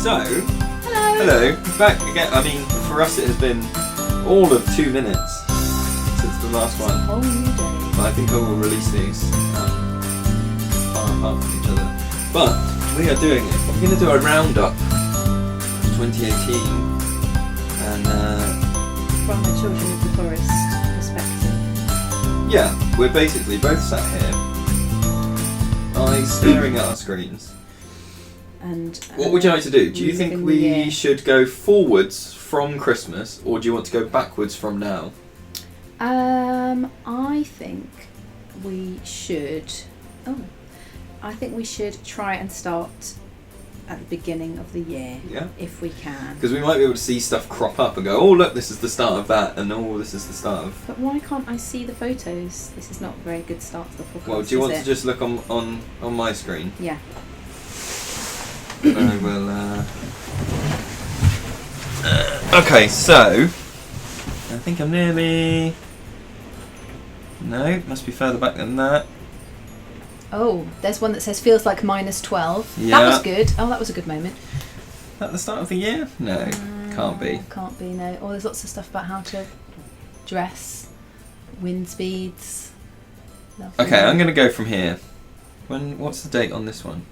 So, Hello. back again. I mean, for us it has been all of 2 minutes since the last one. Whole new day. But I think I will release these far apart from each other. But we are doing it. We're going to do a roundup of 2018 and From the Children of the Forest perspective. yeah, we're basically both sat here, eyes staring at our screens. And What would you like to do? Do you think reliving the we year. should go forwards from Christmas, or do you want to go backwards from now? I think we should. I think we should try and start at the beginning of the year, Yeah. if we can. Because we might be able to see stuff crop up and go, oh look, this is the start of that, and oh, this is the start of... But why can't I see the photos? This is not a very good start to the podcast. Well, do you want is to it? just look on my screen? Yeah. I will, okay, so... I think I'm nearly... No, it must be further back than that. Oh, there's one that says feels like -12. Yeah. That was good. Oh, that was a good moment. Is that the start of the year? No, can't be. Can't be, no. Oh, there's lots of stuff about how to dress, wind speeds. Lovely. Okay, I'm going to go from here. What's the date on this one?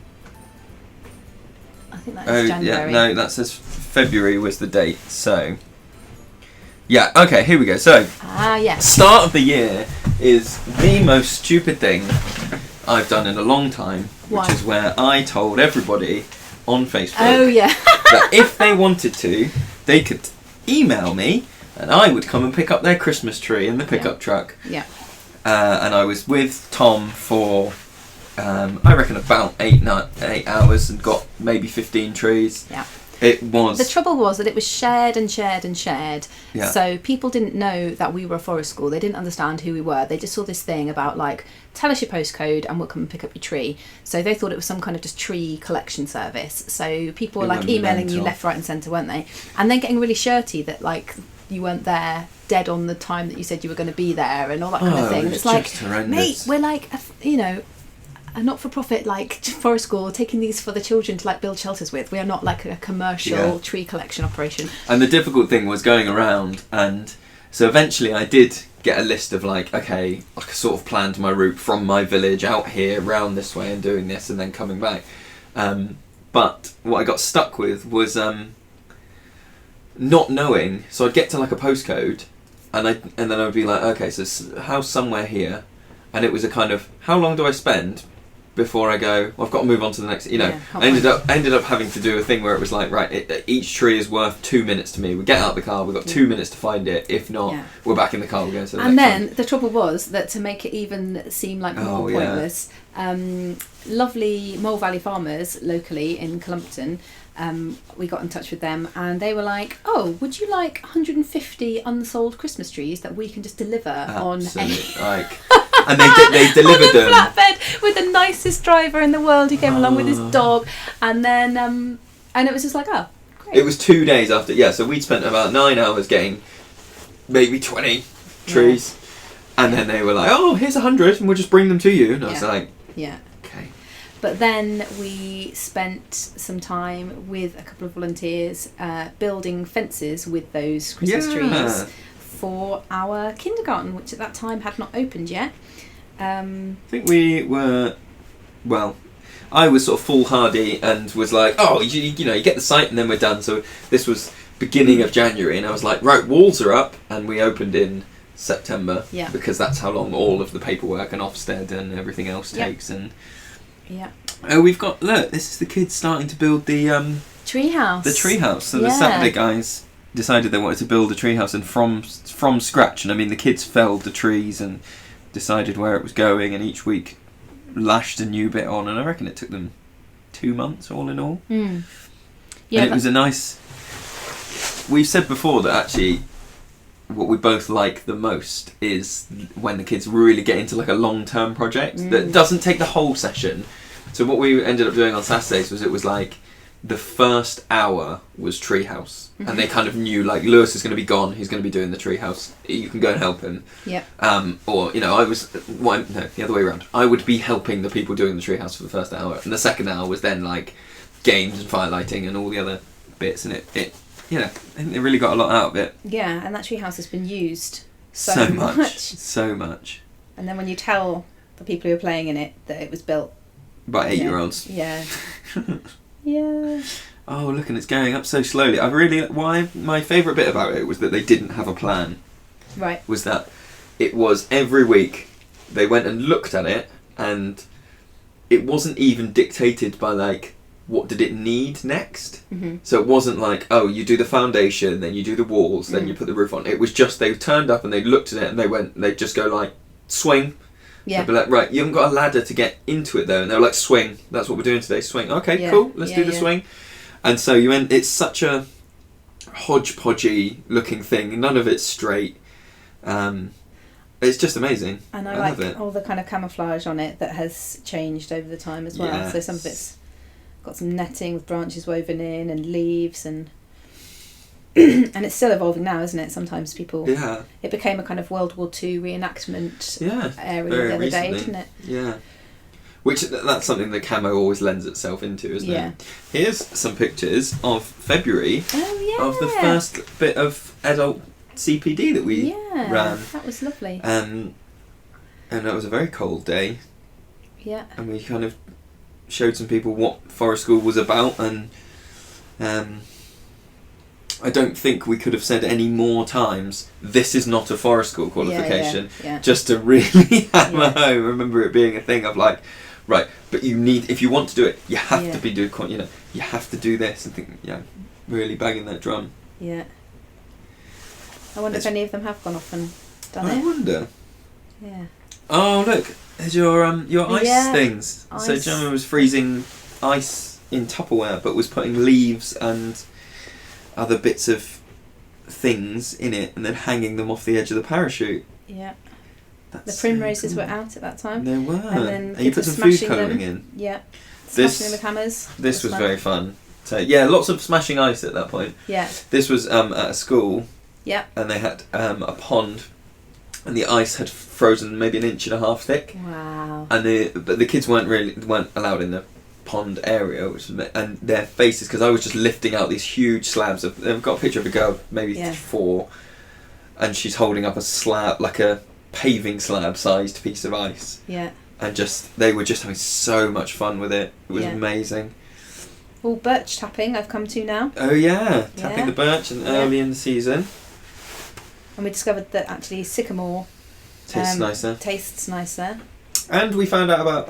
I think that Oh, is yeah, January. no, that says February was the date, so... Yeah, okay, here we go. So, Ah, yes. start of the year is the most stupid thing I've done in a long time, Why? which is where I told everybody on Facebook Oh, yeah. that if they wanted to, they could email me and I would come and pick up their Christmas tree in the pickup truck. Yeah. And I was with Tom for, I reckon, about 8 hours and got maybe 15 trees. Yeah. It was... The trouble was that it was shared and shared and shared. Yeah. So people didn't know that we were a forest school. They didn't understand who we were. They just saw this thing about like, tell us your postcode and we'll come and pick up your tree. So they thought it was some kind of just tree collection service. So people were They like were emailing you mental. left, right and centre, weren't they? And then getting really shirty that like you weren't there dead on the time that you said you were going to be there and all that kind of thing. it And was it's like, just horrendous. mate, we're like, a not-for-profit like forest school taking these for the children to like build shelters with. We are not like a commercial Yeah. tree collection operation. And the difficult thing was going around, and so eventually I did get a list of like, okay, I sort of planned my route from my village out here, round this way and doing this and then coming back. But what I got stuck with was not knowing, so I'd get to like a postcode and then I'd be like, okay, so house somewhere here, and it was a kind of, how long do I spend before I go, well, I've got to move on to the next, Yeah, I ended up having to do a thing where it was like, right, each tree is worth 2 minutes to me. We get out of the car, we've got 2 minutes to find it. If not, Yeah. we're back in the car, we're going to the And next then one. the trouble was that to make it even seem like Oh, more yeah. pointless, lovely Mole Valley farmers locally in Clumpton, we got in touch with them and they were like, oh, would you like 150 unsold Christmas trees that we can just deliver on Absolutely, like, and they delivered on a them. flatbed with the nicest driver in the world who came along with his dog, and then and it was just like, oh, great. It was 2 days after, so we'd spent about 9 hours getting maybe 20 trees, and then they were like, oh, here's 100 and we'll just bring them to you, and I was Yeah. like, Yeah. okay. But then we spent some time with a couple of volunteers building fences with those Christmas Yeah. trees for our kindergarten, which at that time had not opened yet. I think we were, well, I was sort of foolhardy and was like, oh, you get the site and then we're done. So this was beginning of January, and I was like, right, walls are up, and we opened in September, Yeah. because that's how long all of the paperwork and Ofsted and everything else Yeah. takes. And Yeah. oh, we've got, look, this is the kids starting to build the Treehouse. treehouse. So the Yeah. Saturday guys decided they wanted to build a treehouse, and from scratch. And I mean, the kids felled the trees and decided where it was going, and each week lashed a new bit on, and I reckon it took them 2 months all in all. Mm. Yeah, And it was a nice... We've said before that actually what we both like the most is when the kids really get into like a long-term project that doesn't take the whole session. So what we ended up doing on Saturdays was, it was like the first hour was treehouse, and they kind of knew like Lewis is going to be gone, he's going to be doing the treehouse, you can go and help him. Yep. Or I was the other way around. I would be helping the people doing the treehouse for the first hour, and the second hour was then like games and firelighting and all the other bits, and it you know, I think they really got a lot out of it. Yeah, and that treehouse has been used so much. And then when you tell the people who are playing in it that it was built by 8-year-olds. Yeah. Yeah. Oh, look, and it's going up so slowly. My favourite bit about it was that they didn't have a plan. Right. Was that it was every week they went and looked at it, and it wasn't even dictated by like what did it need next. Mm-hmm. So it wasn't like, oh, you do the foundation, then you do the walls, then you put the roof on. It was just they turned up and they looked at it and they'd just go like, swing. Yeah. They'd be like, right, you haven't got a ladder to get into it though, and they were like, swing. That's what we're doing today, swing. Okay, cool. Let's do the swing. And so it's such a hodgepodgey looking thing. None of it's straight. It's just amazing. And I love like it. all the kind of camouflage on it that has changed over the time as well. Yes. So some of it's got some netting with branches woven in and leaves and and it's still evolving now, isn't it? Sometimes people... Yeah. It became a kind of World War II reenactment area very the other recently. day, didn't it? Yeah. Which, that's something the camo always lends itself into, isn't it? Here's some pictures of February of the first bit of adult CPD that we ran. That was lovely. And it was a very cold day. Yeah. And we kind of showed some people what Forest School was about, and I don't think we could have said any more times, this is not a Forest School qualification, just to really hammer home. Remember it being a thing of like, right, but you need, if you want to do it, you have to be doing, you have to do this, and think, really banging that drum. Yeah. I wonder if any of them have gone off and done it. I wonder. Yeah. Oh look, there's your ice things. Ice. So Gemma was freezing ice in Tupperware, but was putting leaves and other bits of things in it, and then hanging them off the edge of the parachute. Yeah. That's the primroses so cool. were out at that time. They were. And then you put some food colouring in. Yeah. This, smashing them with hammers. This was very fun. So lots of smashing ice at that point. Yeah. This was at a school. Yeah. And they had a pond, and the ice had frozen maybe 1.5 inches thick. Wow. And but the kids weren't allowed in the pond area, and their faces, because I was just lifting out these huge slabs of. They've got a picture of a girl, maybe 4, and she's holding up a slab, like a paving slab sized piece of ice. Yeah. And they were just having so much fun with it. It was amazing. All birch tapping I've come to now. Oh yeah, tapping the birch and early in the season. And we discovered that actually sycamore tastes nicer. And we found out about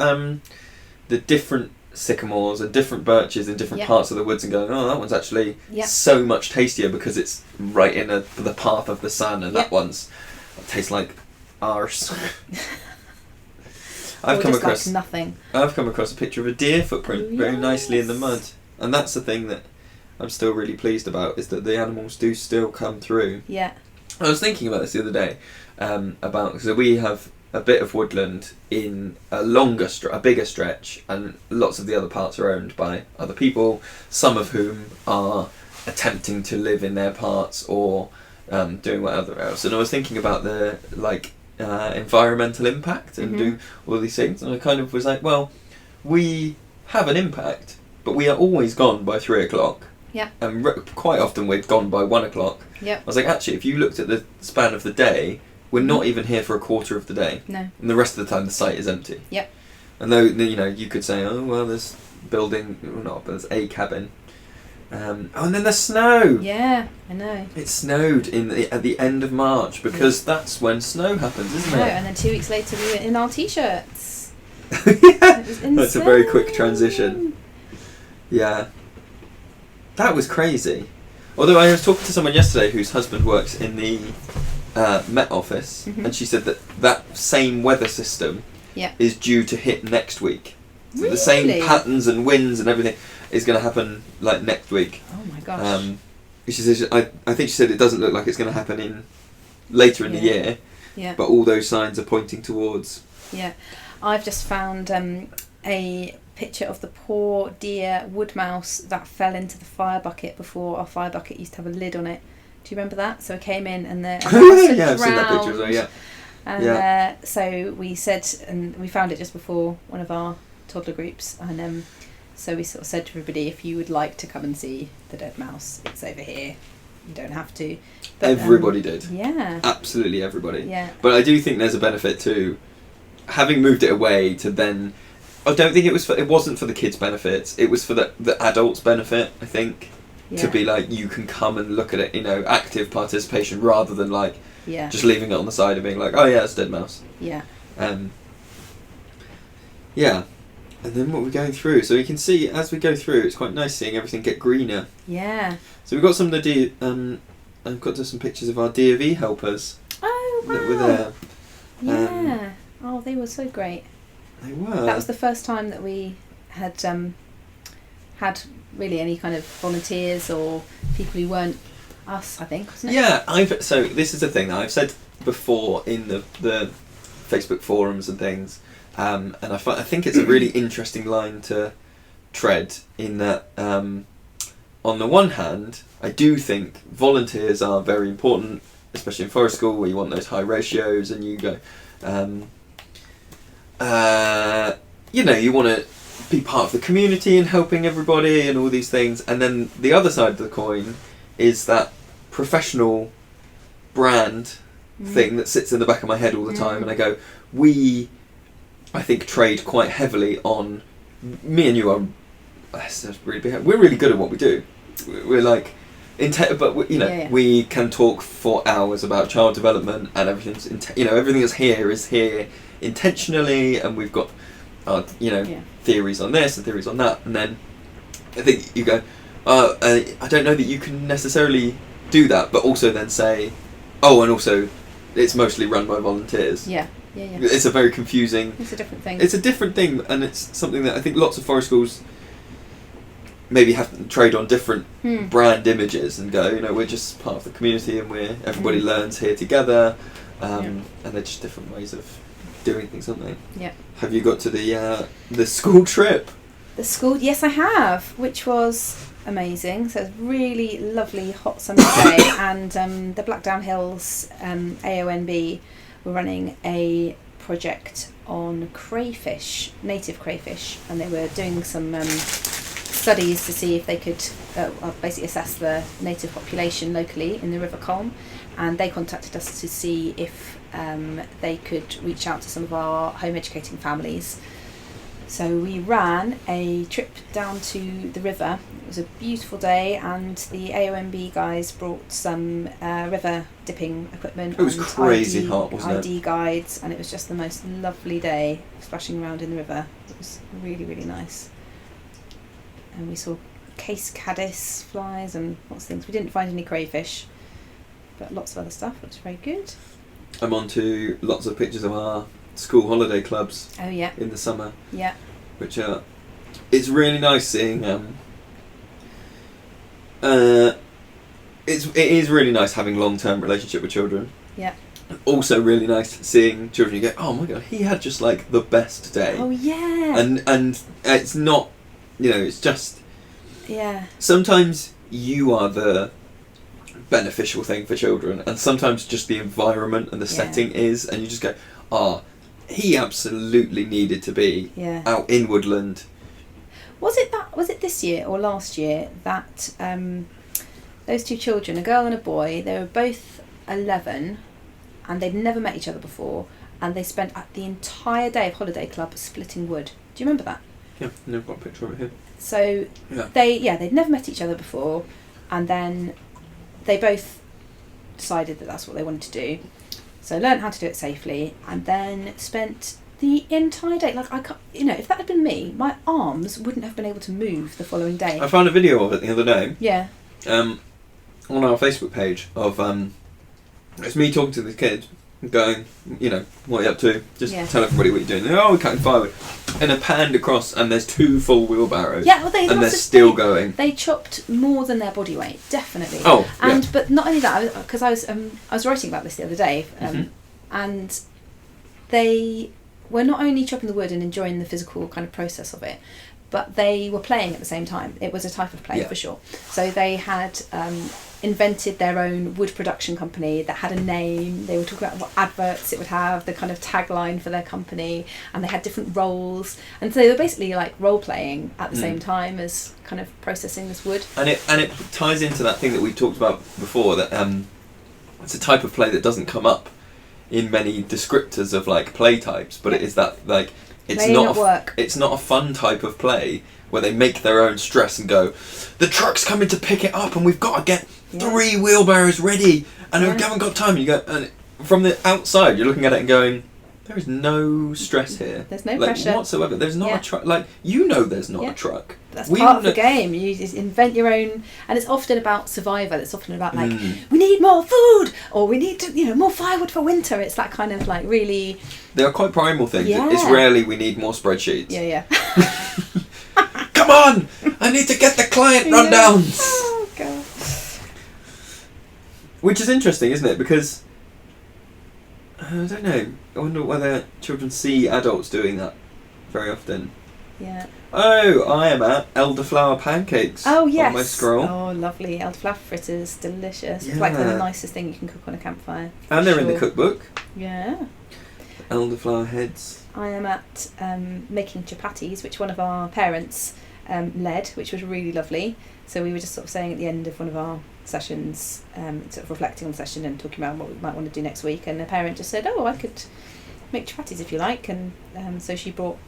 the different sycamores and different birches in different parts of the woods, and going, oh, that one's actually so much tastier because it's right in the path of the sun, and that one's tastes like arse. I've come across nothing. I've come across a picture of a deer footprint very nicely in the mud, and that's the thing that I'm still really pleased about, is that the animals do still come through. Yeah. I was thinking about this the other day, so we have a bit of woodland in a bigger stretch, and lots of the other parts are owned by other people, some of whom are attempting to live in their parts or doing whatever else. And I was thinking about the environmental impact and doing all these things, and I kind of was like, well, we have an impact, but we are always gone by 3 o'clock. Yeah. And quite often we're gone by 1 o'clock. Yeah. I was like, actually, if you looked at the span of the day, we're not even here for a quarter of the day. No. And the rest of the time the site is empty. Yep. And though, you could say, oh, well, there's building, or not, but there's a cabin. And then there's snow. Yeah, I know. It snowed at the end of March, because that's when snow happens, isn't it? And then 2 weeks later we were in our t-shirts. That's a very quick transition. Yeah. That was crazy. Although I was talking to someone yesterday whose husband works in the Met Office, and she said that same weather system is due to hit next week. So the same patterns and winds and everything is going to happen like next week. Oh my gosh. She says, I think she said it doesn't look like it's going to happen later in the year. Yeah. But all those signs are pointing towards. Yeah. I've just found a picture of the poor dear wood mouse that fell into the fire bucket before our fire bucket used to have a lid on it. Do you remember that? So I came in and the yeah, I've seen that picture as well, And so we said, and we found it just before one of our toddler groups, and So we sort of said to everybody, if you would like to come and see the dead mouse, it's over here. You don't have to. But, everybody did. Yeah. Absolutely everybody. Yeah. But I do think there's a benefit to having moved it away to then. I don't think it wasn't for the kids' benefits. It was for the adults' benefit. I think to be like, you can come and look at it. Active participation rather than like just leaving it on the side and being like, oh yeah, it's dead mouse. Yeah. Yeah. And then what we're going through, so you can see as we go through, it's quite nice seeing everything get greener. Yeah. So we've got some of the I've got some pictures of our DofE helpers. Oh wow! That were there. Yeah. Oh, they were so great. They were. That was the first time that we had had really any kind of volunteers or people who weren't us, I think, wasn't it? Yeah, so this is the thing that I've said before in the Facebook forums and things, and I think it's a really interesting line to tread in that, on the one hand, I do think volunteers are very important, especially in forest school where you want those high ratios and you go, you want to be part of the community and helping everybody and all these things. And then the other side of the coin is that professional brand thing that sits in the back of my head all the time. And I go, I think, trade quite heavily on, me and you are, we're really good at what we do. We're like, we can talk for hours about child development and everything's, everything that's here is here intentionally, and we've got theories on this and theories on that, and then I think you go, I don't know that you can necessarily do that, but also then say, and also it's mostly run by volunteers. Yeah. It's a very confusing. It's a different thing. It's a different thing, and it's something that I think lots of forest schools maybe have to trade on different brand images and go, we're just part of the community and everybody learns here together, and they're just different ways of doing things, aren't they? Yeah. Have you got to the school trip? The school, yes, I have, which was amazing. So it was a really lovely hot summer day, and the Blackdown Hills AONB were running a project on crayfish, native crayfish, and they were doing some studies to see if they could basically assess the native population locally in the River Colne, and they contacted us to see if they could reach out to some of our home educating families. So we ran a trip down to the river. It was a beautiful day, and the AONB guys brought some river dipping equipment. It was crazy hot, wasn't it? ID guides, and it was just the most lovely day, splashing around in the river. It was really, really nice. And we saw case caddis flies and lots of things. We didn't find any crayfish, but lots of other stuff, which was very good. I'm on to lots of pictures of our school holiday clubs. Oh yeah. In the summer. Yeah. Which it's really nice seeing. It is really nice having long-term relationship with children. Yeah. Also really nice seeing children. You go, oh my god, he had just like the best day. Oh yeah. And it's not, it's just. Yeah. Sometimes you are the beneficial thing for children, and sometimes just the environment and the setting is, and you just go, he absolutely needed to be out in woodland. Was it this year or last year that those two children, a girl and a boy, they were both 11 and they'd never met each other before, and they spent the entire day of holiday club splitting wood. Do you remember that? Yeah, I've got a picture of it here. So they'd never met each other before, and then they both decided that that's what they wanted to do. So learned how to do it safely, and then spent the entire day. Like, I can't, if that had been me, my arms wouldn't have been able to move the following day. I found a video of it the other day. Yeah. On our Facebook page of it's me talking to the kids, going, what are you up to? Just tell everybody what you're doing. We're cutting firewood. And I panned across, and there's 2 full wheelbarrows. Yeah, well, they're still going. They chopped more than their body weight, definitely. Oh, but not only that, because I was writing about this the other day, and they were not only chopping the wood and enjoying the physical kind of process of it, but they were playing at the same time. It was a type of play Yeah. for sure. So they had invented their own wood production company that had a name. They were talking about what adverts it would have, the kind of tagline for their company, and they had different roles. And so they were basically like role playing at the same time as kind of processing this wood. And it ties into that thing that we talked about before, that it's a type of play that doesn't come up in many descriptors of like play types, but it is that like it's Playing not at work. it's not a fun type of play where they make their own stress and go, the truck's coming to pick it up and we've got to get 3 wheelbarrows ready and we haven't got time. You go, and from the outside you're looking at it and going, there is no stress here. There's no like, pressure whatsoever. There's not a truck. Like, there's not a truck. That's part of the game. You just invent your own, and it's often about survival. It's often about like, we need more food, or we need to, more firewood for winter. It's that kind of like really. They are quite primal things. Yeah. It's rarely we need more spreadsheets. Yeah. Come on! I need to get the client rundowns. Oh god. Which is interesting, isn't it? Because I don't know. I wonder whether children see adults doing that very often. Yeah. Oh, I am at elderflower pancakes. Oh yes. On my scroll. Oh, lovely elderflower fritters, delicious. Yeah. It's like the nicest thing you can cook on a campfire. And they're in the cookbook. Yeah. Elderflower heads. I am at making chapatis, which one of our parents led, which was really lovely. So we were just sort of saying at the end of one of our sessions, sort of reflecting on the session and talking about what we might want to do next week, and the parent just said, oh, I could make chapatis if you like, and so she brought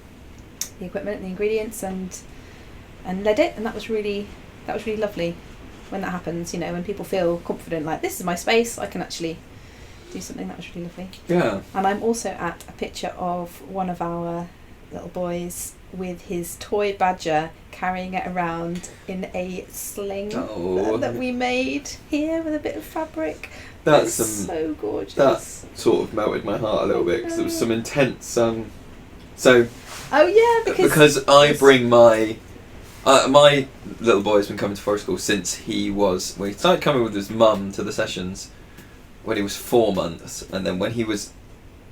the equipment and the ingredients and led it, and that was really lovely when that happens, when people feel confident, like this is my space, I can actually do something. That was really lovely. Yeah. And I'm also at a picture of one of our little boys with his toy badger carrying it around in a sling that we made here with a bit of fabric. That's so gorgeous. That sort of melted my heart a little bit because it was some intense. So. Oh yeah, because I bring my my little boy's been coming to forest school since he started coming with his mum to the sessions when he was 4 months, and then when he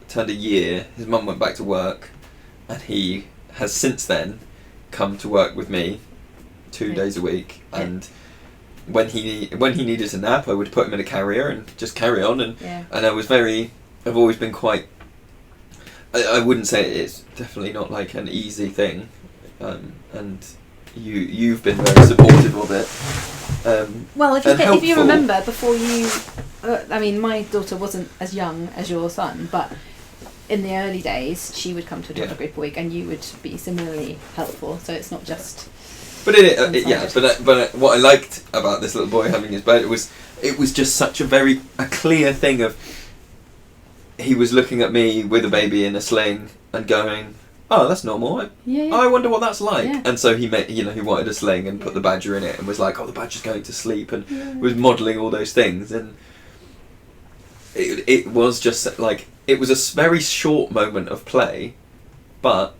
turned a year, his mum went back to work, and he has since then come to work with me 2 days a week, and when he needed a nap, I would put him in a carrier and just carry on, and I've always been quite. I wouldn't say it's definitely not like an easy thing, and you've been very supportive of it. Well, if you remember before you, my daughter wasn't as young as your son, but in the early days she would come to a toddler group a week, and you would be similarly helpful. So it's not just. But but what I liked about this little boy having his bed it was just such a clear thing of. He was looking at me with a baby in a sling and going, "Oh, that's normal. I wonder what that's like." Yeah. And so he wanted a sling and put the badger in it and was like, "Oh, the badger's going to sleep," and was modelling all those things. And it was just like it was a very short moment of play, but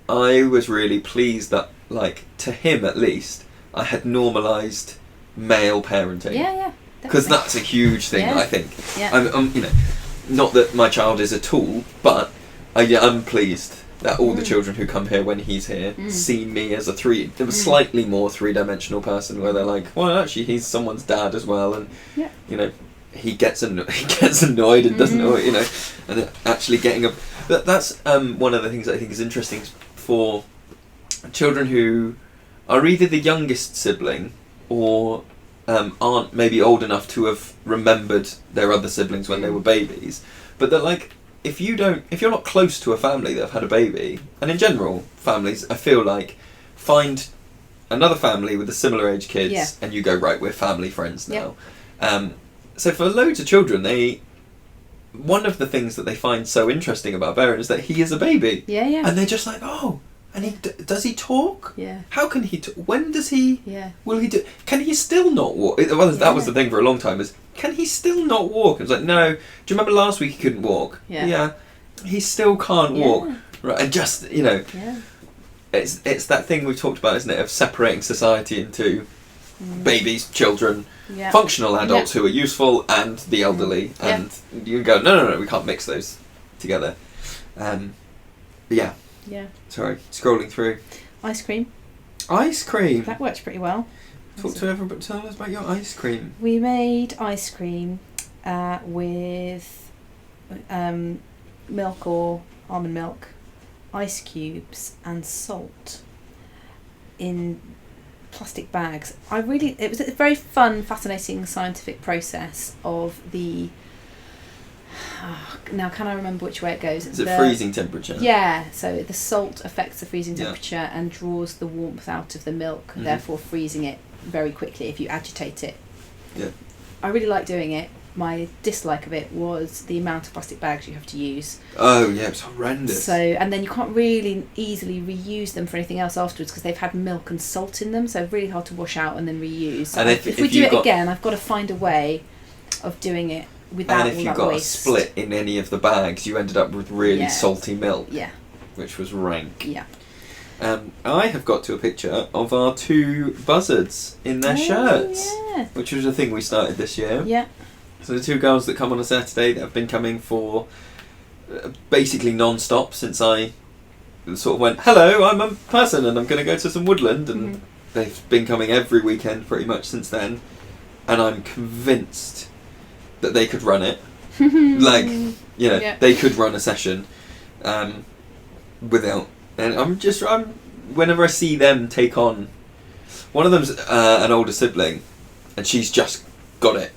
I was really pleased that, like, to him at least, I had normalised male parenting. Yeah. Because that's a huge thing, I think. Yeah. Not that my child is a tool, but I'm pleased that all the children who come here when he's here see me as a slightly more three-dimensional person, where they're like, well, actually, he's someone's dad as well, and he gets annoyed and doesn't know, and actually getting a. That's one of the things that I think is interesting for children who are either the youngest sibling or. Aren't maybe old enough to have remembered their other siblings when they were babies, but that, like, if you're not close to a family that have had a baby, and in general families, I feel like, find another family with a similar age kids, and you go, right, we're family friends now. So for loads of children, one of the things that they find so interesting about Baron is that he is a baby, and they're just like, oh. And does he talk? Yeah. How can he talk? When does he? Yeah. Will he do? Can he still not walk? Well, that was the thing for a long time. Is can he still not walk? It was like, no. Do you remember last week he couldn't walk? Yeah. He still can't walk. Right. And just Yeah. It's that thing we've talked about, isn't it? Of separating society into babies, children, functional adults who are useful, and the elderly. And you can go, no, we can't mix those together. Yeah. Yeah. Sorry, scrolling through. Ice cream. Ice cream. That worked pretty well. Talk to everybody. Tell us about your ice cream. We made ice cream with milk or almond milk, ice cubes, and salt in plastic bags. It was a very fun, fascinating scientific process of the. Now, can I remember which way it goes? Is it freezing temperature? Yeah, so the salt affects the freezing temperature and draws the warmth out of the milk, therefore freezing it very quickly if you agitate it. Yeah. I really like doing it. My dislike of it was the amount of plastic bags you have to use. Oh yeah, it's horrendous. So, and then you can't really easily reuse them for anything else afterwards because they've had milk and salt in them, so really hard to wash out and then reuse. So and if we do it again, I've got to find a way of doing it without all that waste. And if you got a split in any of the bags, you ended up with really salty milk. Yeah. Which was rank. Yeah. I have got to a picture of our 2 buzzards in their shirts, which was a thing we started this year. Yeah. So the 2 girls that come on a Saturday that have been coming for basically non-stop since I sort of went, hello, I'm a person and I'm going to go to some woodland, and they've been coming every weekend pretty much since then, and I'm convinced that they could run it. Like, they could run a session without. And I'm whenever I see them take on, one of them's an older sibling, and she's just got it.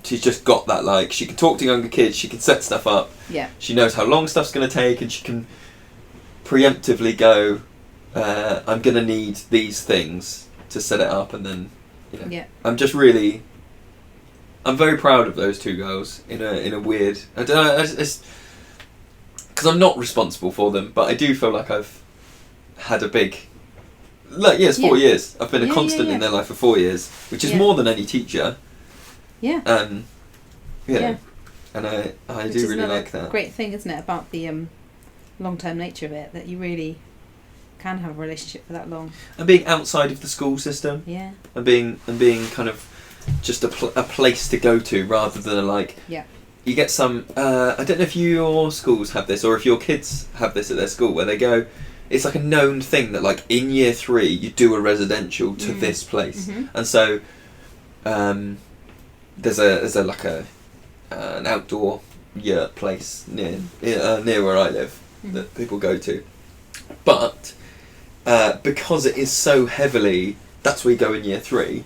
She's just got that, like, she can talk to younger kids, she can set stuff up. Yeah. She knows how long stuff's going to take, and she can preemptively go, I'm going to need these things to set it up, and then, I'm very proud of those 2 girls in a weird, I don't know, it's because I'm not responsible for them, but I do feel like I've had a big, it's 4 years. I've been a constant in their life for 4 years, which is more than any teacher. Yeah. And I do really like that. Great thing, isn't it, about the long-term nature of it, that you really can have a relationship for that long. And being outside of the school system. Yeah. And being kind of just a place to go to rather than you get some. I don't know if your schools have this or if your kids have this at their school where they go. It's like a known thing that like in year 3 you do a residential to this place, and so. There's an outdoor yurt place near where I live that people go to, but because it is so heavily, that's where you go in year 3.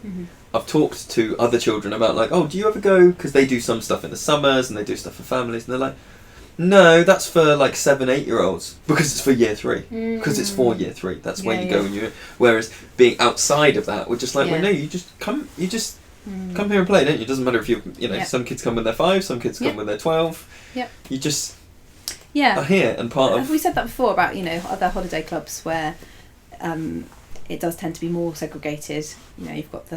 I've talked to other children about like, oh, do you ever go? Because they do some stuff in the summers and they do stuff for families, and they're like, no, that's for like 7-8-year-olds because it's for year 3, because it's for year 3. That's where you go when you. Whereas being outside of that, we're just like, well, no, you just come here and play, don't you? It doesn't matter if some kids come when they're 5, some kids come when they're 12. Yep. You just are here and part of. We said that before about other holiday clubs where it does tend to be more segregated. You've got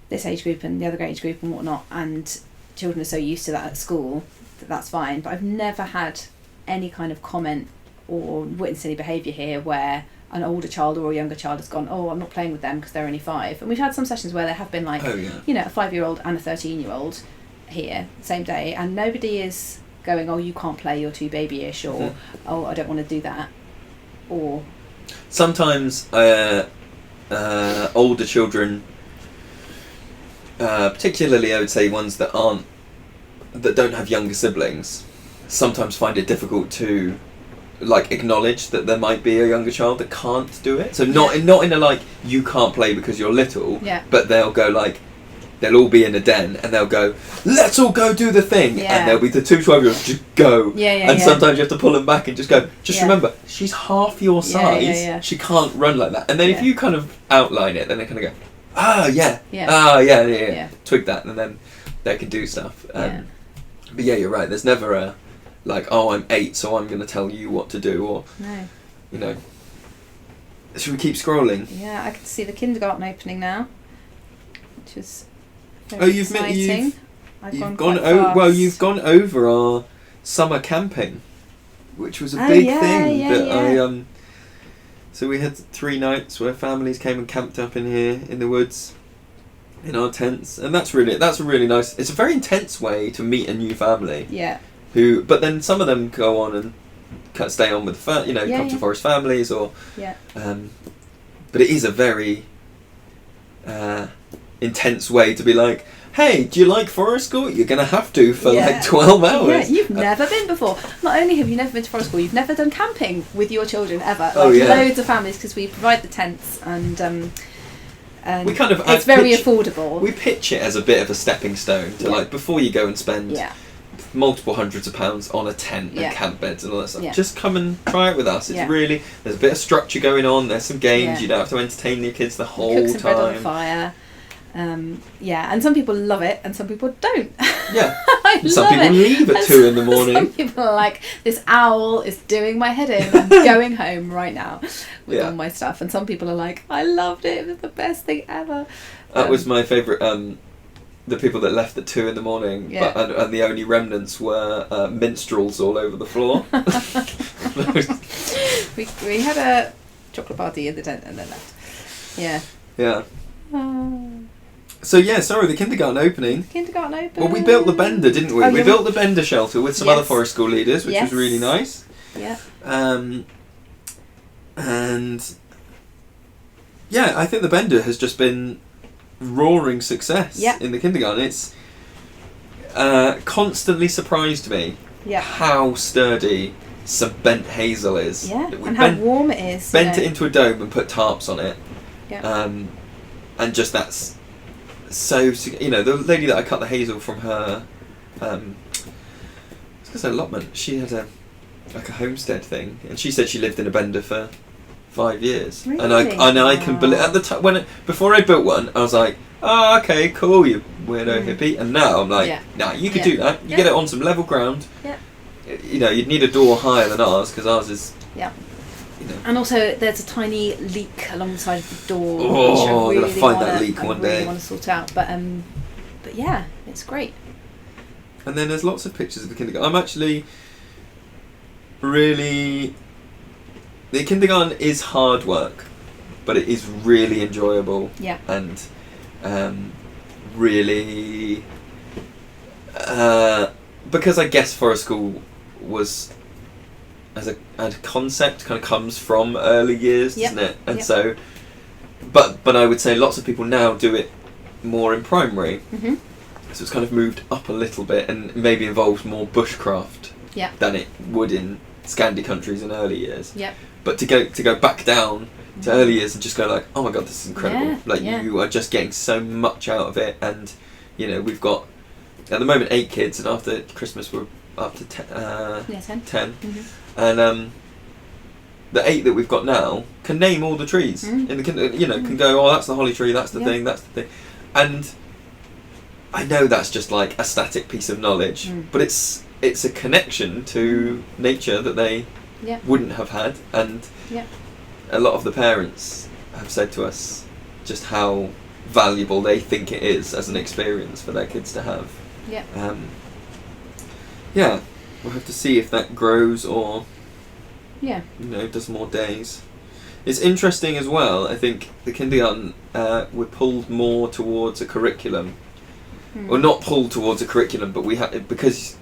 this age group and the other age group and whatnot, and children are so used to that at school that that's fine. But I've never had any kind of comment or witnessed any behaviour here where an older child or a younger child has gone, oh, I'm not playing with them because they're only 5. And we've had some sessions where there have been like, a 5-year-old and a 13-year-old here same day, and nobody is going, oh, you can't play, you're too babyish, or oh, I don't want to do that. Or sometimes older children, particularly I would say ones that don't have younger siblings, sometimes find it difficult to like acknowledge that there might be a younger child that can't do it. So not in a like you can't play because you're little, but they'll go like they'll all be in a den and they'll go, let's all go do the thing, and there'll be the 2 12-year-olds just go, and sometimes you have to pull them back and just go, remember she's half your size, she can't run like that. And then if you kind of outline it, then they kind of go, twig that, and then they can do stuff. But you're right, there's never a like, oh, I'm 8, so I'm going to tell you what to do, or should we keep scrolling? Yeah, I can see the kindergarten opening now, which is very exciting. You've gone over our summer camping, which was a big thing. So we had 3 nights where families came and camped up in here in the woods, in our tents, and that's a really nice. It's a very intense way to meet a new family. Yeah. But then some of them go on and stay on with come to Forest Families, or But it is a very intense way to be like, hey, do you like forest school? You're going to have to for like 12 hours. Yeah, you've never been before. Not only have you never been to forest school, you've never done camping with your children ever. Loads of families, because we provide the tents and we kind of it's very affordable. We pitch it as a bit of a stepping stone to like, before you go and spend multiple hundreds of pounds on a tent and camp beds and all that stuff, just come and try it with us. It's really, there's a bit of structure going on, there's some games, you don't have to entertain your kids the whole cook some time. bread on the fire. And some people love it and some people don't. Yeah. Some people leave at 2 in the morning. Some people are like, this owl is doing my head in, I'm going home right now with all my stuff. And some people are like, I loved it, it was the best thing ever. That was my favourite, the people that left at 2 in the morning, and the only remnants were minstrels all over the floor. we had a chocolate party in the tent and then left. Yeah. So the kindergarten opening. Well, we built the Bender, didn't we? We built the Bender shelter with some other forest school leaders, which was really nice. Yeah. And I think the Bender has just been roaring success in the kindergarten. It's constantly surprised me how sturdy some bent hazel is. Yeah, and how warm it is. Bent it into a dome and put tarps on it. Yeah. And just that's so, the lady that I cut the hazel from her, I was going to say allotment, she had a homestead thing, and she said she lived in a Bender for 5 years. Really? And I can believe, at the time, before I built one, I was like, oh, okay, cool, you weirdo hippie, and now I'm like, nah, you could do that, you get it on some level ground, you'd need a door higher than ours, because ours is... Yeah. And also, there's a tiny leak alongside of the door. Oh, I'm gonna find that leak one day. I really want to sort out, but yeah, it's great. And then there's lots of pictures of the kindergarten. I'm actually really... The kindergarten is hard work, but it is really enjoyable. Yeah. And really... because I guess forest school was... as a concept kind of comes from early years, doesn't it? And so, but I would say lots of people now do it more in primary. Mm-hmm. So it's kind of moved up a little bit and maybe involves more bushcraft than it would in Scandi countries in early years. Yeah. But to go back down to early years and just go like, oh my god, this is incredible! You are just getting so much out of it, and we've got at the moment 8 kids, and after Christmas we're up to 10. 10. Mm-hmm. And the 8 that we've got now can name all the trees in the can go, oh, that's the holly tree, that's the thing, that's the thing, and I know that's just like a static piece of knowledge, but it's a connection to nature that they wouldn't have had, and a lot of the parents have said to us just how valuable they think it is as an experience for their kids to have. We'll have to see if that grows or does more days. It's interesting as well, I think the kindergarten, we're pulled more towards a curriculum. Or not pulled towards a curriculum, but we have, because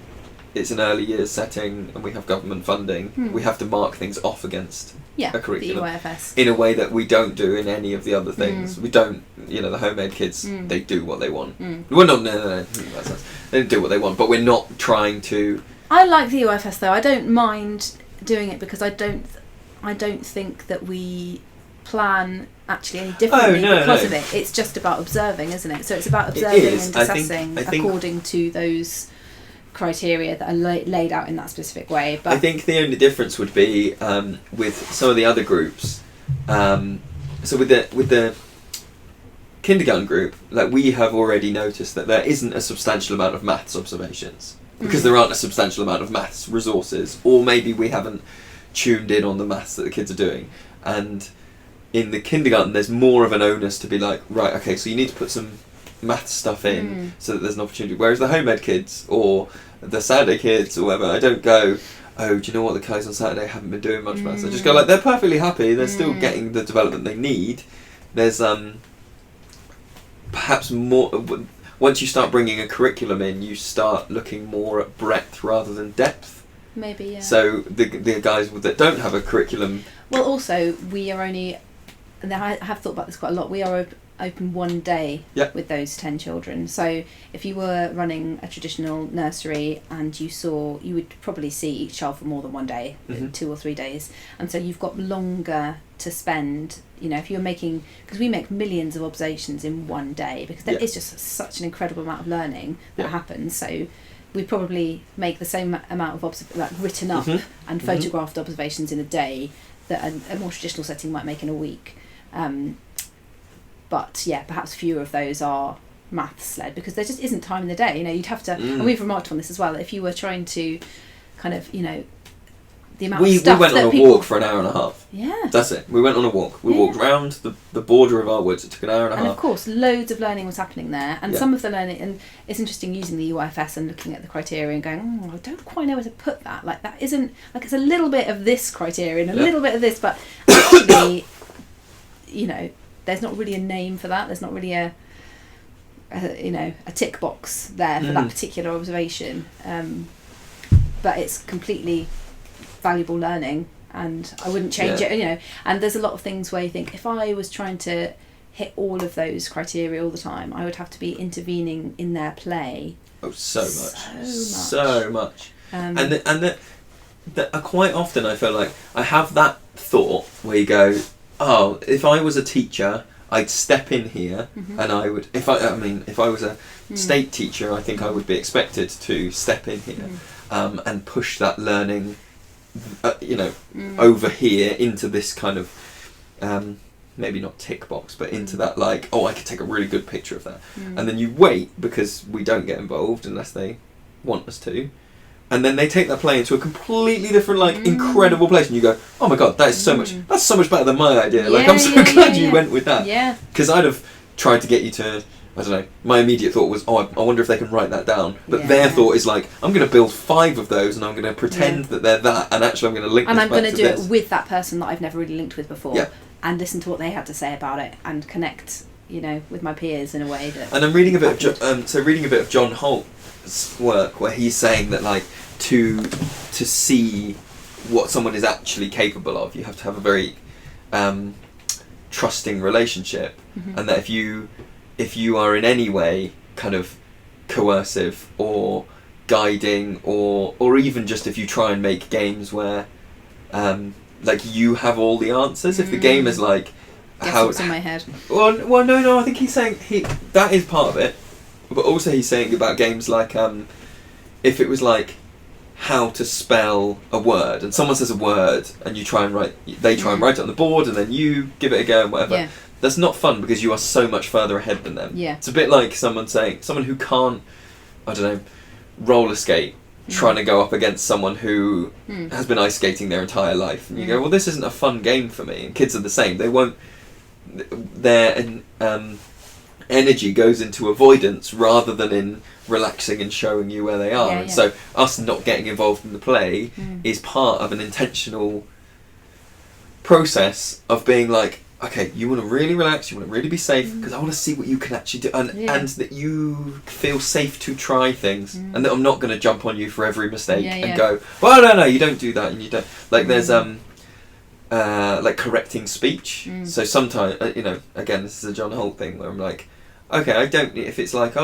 it's an early years setting and we have government funding, we have to mark things off against a curriculum. The UIFS. In a way that we don't do in any of the other things. We don't, the home-ed kids, they do what they want. Well, no, they don't do what they want, but we're not trying to... I like the UIFS though. I don't mind doing it because I don't think that we plan actually any differently because of it. It's just about observing, isn't it? So it's about observing and assessing I think according to those criteria that are laid out in that specific way. But I think the only difference would be with some of the other groups. So with the kindergarten group, like we have already noticed that there isn't a substantial amount of maths observations. Because there aren't a substantial amount of maths resources, or maybe we haven't tuned in on the maths that the kids are doing. And in the kindergarten, there's more of an onus to be like, right, okay, so you need to put some maths stuff in so that there's an opportunity. Whereas the home ed kids or the Saturday kids or whatever, I don't go, oh, do you know what, the guys on Saturday haven't been doing much maths. I just go like, they're perfectly happy, they're still getting the development they need. There's perhaps more... Once you start bringing a curriculum in, you start looking more at breadth rather than depth. Maybe, yeah. So the guys that don't have a curriculum... Well, also, we are only and I have thought about this quite a lot. We are open one day Yeah. with those 10 children. So if you were running a traditional nursery and you would probably see each child for more than one day, 2 or 3 days. And so you've got longer to spend, if you're making, because we make millions of observations in one day, because there is just such an incredible amount of learning that happens. So we probably make the same amount of written up and photographed observations in a day that a more traditional setting might make in a week. But yeah, perhaps fewer of those are maths led, because there just isn't time in the day. You'd have to, and we've remarked on this as well, if you were trying to kind of, the amount of stuff we went that on a people... walk for an hour and a half. Yeah. That's it. We went on a walk. We walked round the border of our woods. It took an hour and a half. And of course, loads of learning was happening there. And Yeah. some of the learning, and it's interesting using the UIFS and looking at the criteria and going, I don't quite know where to put that. Like, that isn't, like, it's a little bit of this criterion, a little bit of this, but actually, there's not really a name for that. There's not really a tick box there for that particular observation. But it's completely valuable learning, and I wouldn't change it. And there's a lot of things where you think, if I was trying to hit all of those criteria all the time, I would have to be intervening in their play. Oh, so much. And quite often I feel like I have that thought where you go, oh, if I was a teacher, I'd step in here and I would, if I was a state teacher, I think I would be expected to step in here and push that learning, over here into this kind of, maybe not tick box, but into that, like, oh, I could take a really good picture of that. And then you wait, because we don't get involved unless they want us to. And then they take that play into a completely different, incredible place, and you go, "Oh my god, that's so much better than my idea." I'm so glad you went with that. Yeah. Because I'd have tried to get you to, I don't know. My immediate thought was, "Oh, I wonder if they can write that down." But their thought is like, "I'm going to build 5 of those, and I'm going to pretend that they're that, and actually I'm going to link." And this I'm back going to to do this. it with that person that I've never really linked with before, Yeah. and listen to what they had to say about it, and connect, with my peers in a way that. And I'm reading a bit of John Holt's work, where he's saying that, like, to see what someone is actually capable of, you have to have a very trusting relationship, and that if you are in any way kind of coercive or guiding, or even just if you try and make games where you have all the answers, if the game is like Guess what's in my head. well no, I think he's saying that is part of it, but also he's saying about games like if it was like how to spell a word, and someone says a word and they try and write it on the board, and then you give it a go and whatever. Yeah. That's not fun, because you are so much further ahead than them. Yeah. It's a bit like someone who can't, I don't know, roller skate, trying to go up against someone who has been ice skating their entire life, and you go, well, this isn't a fun game for me. And kids are the same. They won't. Their energy goes into avoidance rather than in relaxing and showing you where they are. Yeah, and yeah. so us not getting involved in the play is part of an intentional process of being like, okay, you want to really relax, you want to really be safe, because I want to see what you can actually do, and that you feel safe to try things, and that I'm not going to jump on you for every mistake and go, well, no, you don't do that, and you don't, like, there's like correcting speech. So sometimes, again, this is a John Holt thing where I'm like, okay, I don't, if it's like,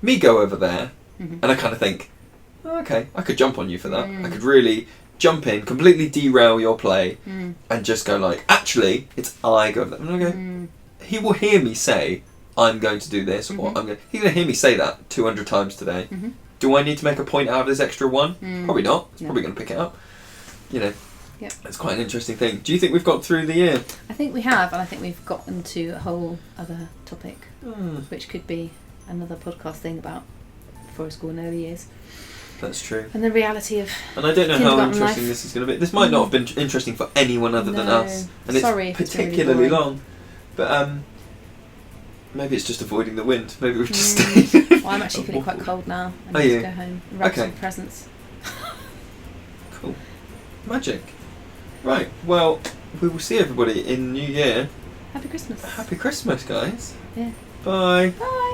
me go over there, and I kind of think, okay, I could jump on you for that. I could really jump in, completely derail your play, and just go like, actually, it's I go over there. And I go, he will hear me say, I'm going to do this, or he's going to hear me say that 200 times today. Do I need to make a point out of this extra one? Probably not. It's probably going to pick it up. Yep. It's quite an interesting thing. Do you think we've got through the year? I think we have, and I think we've gotten to a whole other topic, which could be another podcast thing about forest school in early years. That's true. And the reality of And I don't know how kindergarten interesting life. this is going to be. This might not have been interesting for anyone other than No. us. And Sorry it's if it's really particularly boring. long. But maybe it's just avoiding the wind. Maybe we've just stayed. Well, I'm actually feeling quite cold now. I Are need you? to go home and wrap Okay. some presents. Cool. Magic. Right, well, we will see everybody in New Year. Happy Christmas. Happy Christmas, guys. Yeah. Bye. Bye.